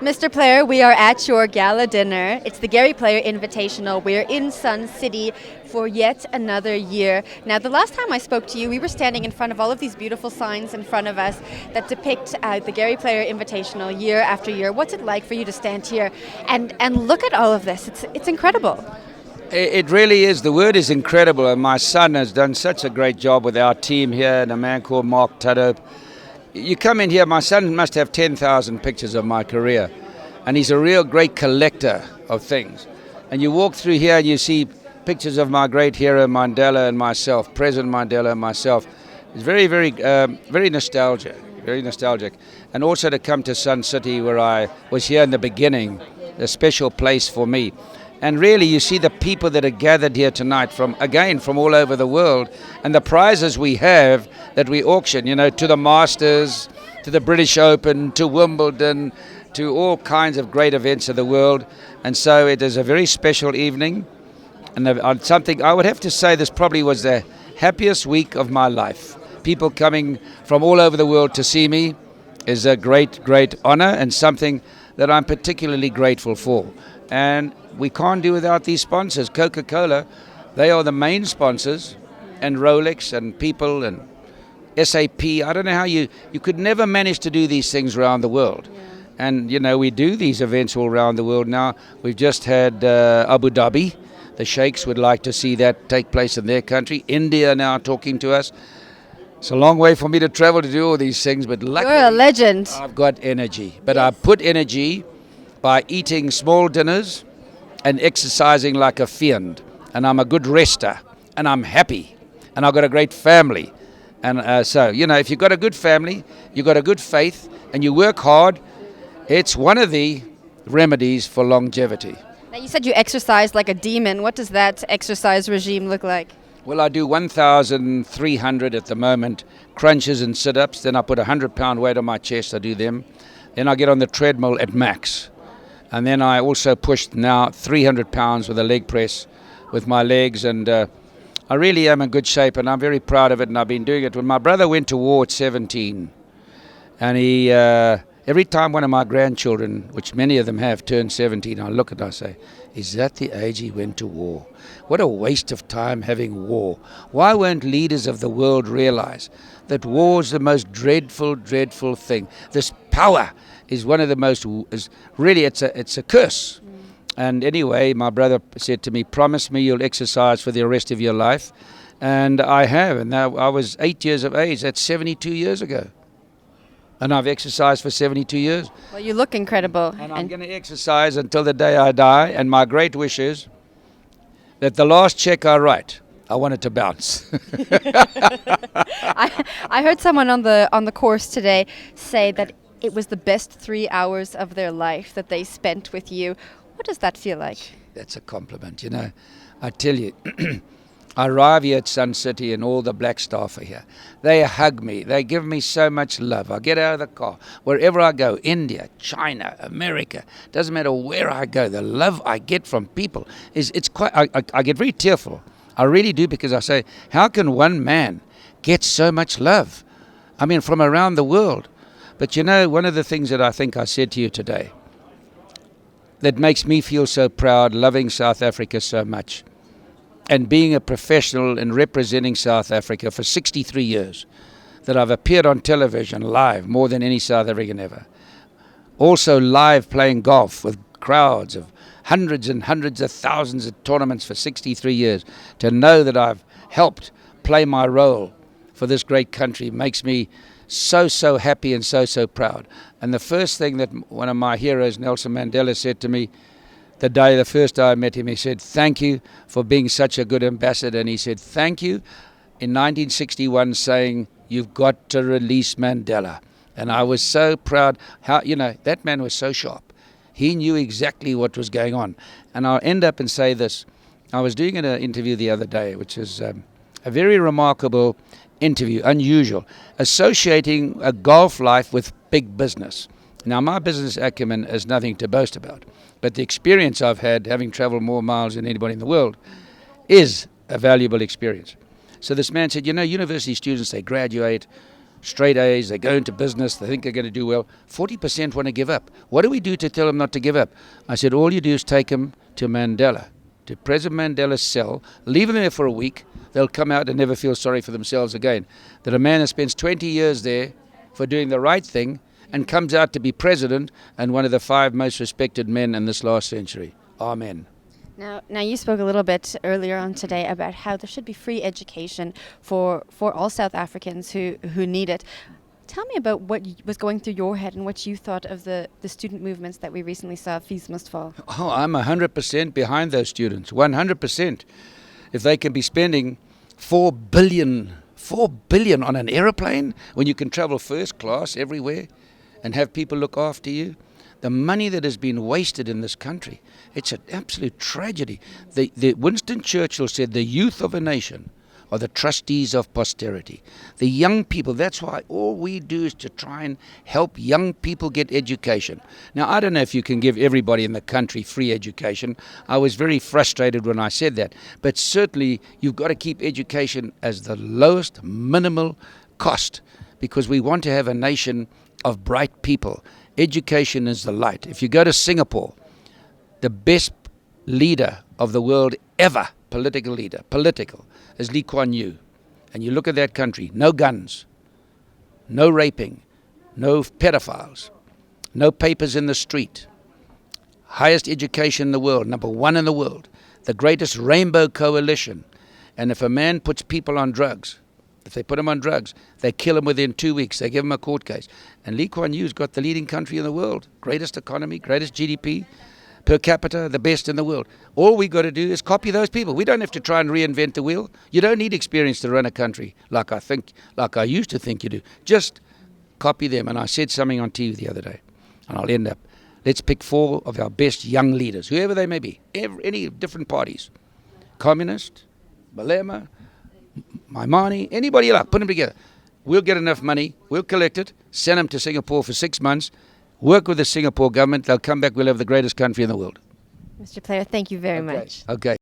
Mr. Player, we are at your gala dinner. It's the Gary Player Invitational. We're in Sun City for yet another year. Now, the last time I spoke to you, we were standing in front of all of these beautiful signs in front of us that depict the Gary Player Invitational year after year. What's it like for you to stand here and look at all of this? It's incredible. It really is. The word is incredible, and my son has done such a great job with our team here and a man called Mark Tudhope. You come in here, my son must have 10,000 pictures of my career, and he's a real great collector of things. And you walk through here and you see pictures of my great hero Mandela and myself, President Mandela and myself. It's very nostalgic, very nostalgic. And also to come to Sun City, where I was here in the beginning, a special place for me. And really, you see the people that are gathered here tonight from all over the world, and the prizes we have that we auction, to the Masters, to the British Open, to Wimbledon, to all kinds of great events of the world. And so it is a very special evening, and something I would have to say this probably was the happiest week of my life. People coming from all over the world to see me is a great, great honor, and something that I'm particularly grateful for. And we can't do without these sponsors. Coca-Cola, they are the main sponsors, and Rolex and people and SAP. I don't know how you could never manage to do these things around the world. Yeah. And, we do these events all around the world now. We've just had Abu Dhabi. The Sheikhs would like to see that take place in their country. India now talking to us. It's a long way for me to travel to do all these things, but luckily you're a legend. I've got energy. But yes. I put energy by eating small dinners and exercising like a fiend. And I'm a good rester, and I'm happy, and I've got a great family. And so, if you've got a good family, you've got a good faith, and you work hard, it's one of the remedies for longevity. Now, you said you exercise like a demon. What does that exercise regime look like? Well, I do 1,300 at the moment, crunches and sit-ups. Then I put a 100-pound weight on my chest. I do them. Then I get on the treadmill at max. And then I also push now 300 pounds with a leg press with my legs. And I really am in good shape, and I'm very proud of it. And I've been doing it. When my brother went to war at 17, and he every time one of my grandchildren, which many of them have, turned 17, I look and I say, is that the age he went to war? What a waste of time having war. Why won't leaders of the world realize that war is the most dreadful, dreadful thing? This power is one of the most, it's a curse. And anyway, my brother said to me, promise me you'll exercise for the rest of your life. And I have. And now I was 8 years of age. That's 72 years ago. And I've exercised for 72 years. Well, you look incredible. And I'm going to exercise until the day I die. And my great wish is that the last check I write, I want it to bounce. I heard someone on the course today say that it was the best 3 hours of their life that they spent with you. What does that feel like? That's a compliment, I tell you. I arrive here at Sun City and all the black staff are here. They hug me. They give me so much love. I get out of the car. Wherever I go, India, China, America, doesn't matter where I go, the love I get from people it's quite, I get very tearful. I really do, because I say, how can one man get so much love? I mean, from around the world. But one of the things that I think I said to you today that makes me feel so proud, loving South Africa so much, and being a professional and representing South Africa for 63 years, that I've appeared on television live more than any South African ever. Also live playing golf with crowds of hundreds and hundreds of thousands of tournaments for 63 years. To know that I've helped play my role for this great country makes me so happy and so proud. And the first thing that one of my heroes, Nelson Mandela, said to me the first day I met him, he said, thank you for being such a good ambassador. And he said, thank you in 1961 saying, you've got to release Mandela. And I was so proud. How that man was so sharp. He knew exactly what was going on. And I'll end up and say this. I was doing an interview the other day, which is a very remarkable interview, unusual, associating a golf life with big business. Now, my business acumen is nothing to boast about, but the experience I've had, having traveled more miles than anybody in the world, is a valuable experience. So this man said, university students, they graduate, straight A's, they go into business, they think they're going to do well. 40% want to give up. What do we do to tell them not to give up? I said, all you do is take them to Mandela, to President Mandela's cell, leave them there for a week, they'll come out and never feel sorry for themselves again. That a man that spends 20 years there for doing the right thing and comes out to be president and one of the 5 most respected men in this last century. Amen. Now you spoke a little bit earlier on today about how there should be free education for all South Africans who need it. Tell me about what was going through your head and what you thought of the student movements that we recently saw, Fees Must Fall. Oh, I'm 100% behind those students, 100%. If they can be spending $4 billion on an aeroplane when you can travel first class everywhere and have people look after you, the money that has been wasted in this country, it's an absolute tragedy. The Winston Churchill said the youth of a nation are the trustees of posterity. The young people, that's why all we do is to try and help young people get education. Now, I don't know if you can give everybody in the country free education. I was very frustrated when I said that. But certainly, you've got to keep education as the lowest minimal cost because we want to have a nation of bright people. Education is the light. If you go to Singapore, the best leader of the world ever, political, is Lee Kuan Yew. And you look at that country, no guns, no raping, no pedophiles, no papers in the street, highest education in the world, number 1 in the world, the greatest rainbow coalition. And if a man puts people on drugs, if they put them on drugs, they kill them within 2 weeks. They give them a court case. And Lee Kuan Yew's got the leading country in the world, greatest economy, greatest GDP, per capita, the best in the world. All we got to do is copy those people. We don't have to try and reinvent the wheel. You don't need experience to run a country like I used to think you do. Just copy them. And I said something on TV the other day, and I'll end up. Let's pick 4 of our best young leaders, whoever they may be, any different parties. Communist, Malema, Maimani, anybody you like, put them together. We'll get enough money, we'll collect it, send them to Singapore for 6 months, work with the Singapore government, they'll come back, we'll have the greatest country in the world. Mr. Player, thank you very much. Okay.